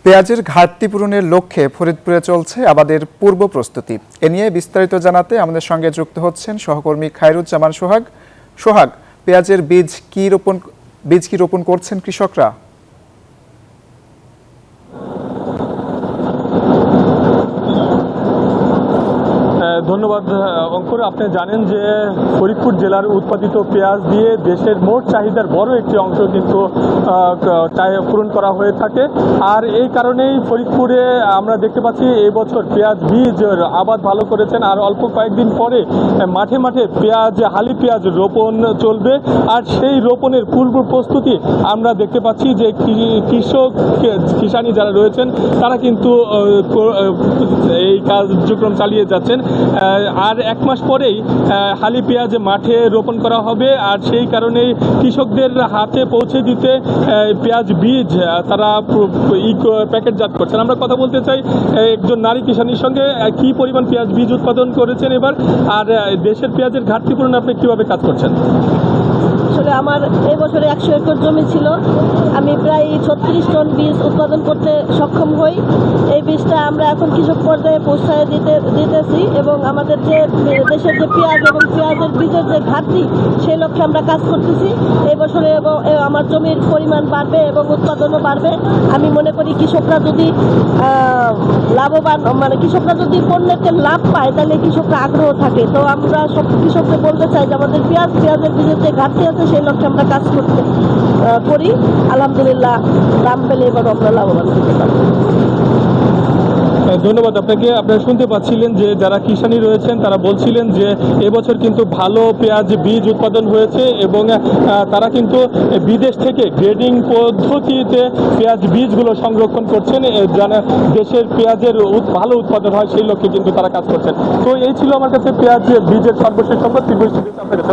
পেঁয়াজের ঘাটতি পূরণের লক্ষ্যে ফরিদপুরে চলছে আবাদের পূর্ব প্রস্তুতি। এ নিয়ে বিস্তারিত জানাতে আমাদের সঙ্গে যুক্ত হচ্ছেন সহকর্মী খায়রুজ্জামান সোহাগ। সোহাগ, পেঁয়াজের বীজ কি রোপণ করছেন কৃষকরা? ধন্যবাদ অঙ্কুর। আপনি জানেন যে ফরিদপুর জেলার উৎপাদিত পেঁয়াজ দিয়ে দেশের মোট চাহিদার বড় একটি অংশ কিন্তু পূরণ করা হয়ে থাকে। আর এই কারণেই ফরিদপুরে আমরা দেখতে পাচ্ছি এবছর পেঁয়াজ বীজ আবাদ ভালো করেছেন। আর অল্প কয়েকদিন পরে মাঠে মাঠে হালি পেঁয়াজ রোপণ চলবে। আর সেই রোপণের পূর্ব প্রস্তুতি আমরা দেখতে পাচ্ছি যে কিষানি যারা রয়েছেন তারা কিন্তু এই কার্যক্রম চালিয়ে যাচ্ছেন। আর এক মাস পরেই হালি পেঁয়াজ মাঠে রোপণ করা হবে। আর সেই কারণেই কৃষকদের হাতে পৌঁছে দিতে পেঁয়াজ বীজ তারা প্যাকেটজাত করছেন। আমরা কথা বলতে চাই একজন নারী কিষানির সঙ্গে, কি পরিমাণ পেঁয়াজ বীজ উৎপাদন করেছেন এবার, আর দেশের পেঁয়াজের ঘাটতি পূরণে আপনি কীভাবে কাজ করছেন? আসলে আমার এই বছরে 100 একর জমি ছিল। আমি প্রায় 36 টন বীজ উৎপাদন করতে সক্ষম হই। এই বীজটা আমরা এখন কৃষক পর্যায়ে পৌঁছায় দিতেছি এবং আমাদের যে দেশের যে পেঁয়াজ এবং পেঁয়াজের বীজের যে ঘাটতি সেই লক্ষ্যে আমরা কাজ করতেছি। এই বছরে আমার জমির পরিমাণ বাড়বে এবং উৎপাদনও বাড়বে। আমি মনে করি কৃষকরা যদি লাভবান কৃষকরা যদি পণ্যের লাভ পায় তাহলে কৃষকরা আগ্রহ থাকে। তো আমরা সব কৃষকদের বলতে চাই যে আমাদের পেঁয়াজের বীজের যে ঘাটতি আছে সেই লক্ষ্যে আমরা কাজ করি। আলহামদুলিল্লাহ, দাম পেলে এবার আমরা লাভবান হতে পারবো। ধন্যবাদ আপনাকে। আপনারা শুনতে পাচ্ছিলেন যে যারা কিষানি রয়েছেন তারা বলছিলেন যে এবছর কিন্তু ভালো পেঁয়াজ বীজ উৎপাদন হয়েছে এবং তারা কিন্তু বিদেশ থেকে গ্রেডিং পদ্ধতিতে পেঁয়াজ বীজগুলো সংরক্ষণ করছেন, যেন দেশের পেঁয়াজের ভালো উৎপাদন হয় সেই লক্ষ্যে কিন্তু তারা কাজ করছেন। তো এই ছিল আমার কাছে পেঁয়াজ বীজের সর্বশেষ সংবাদ। আপনার কাছে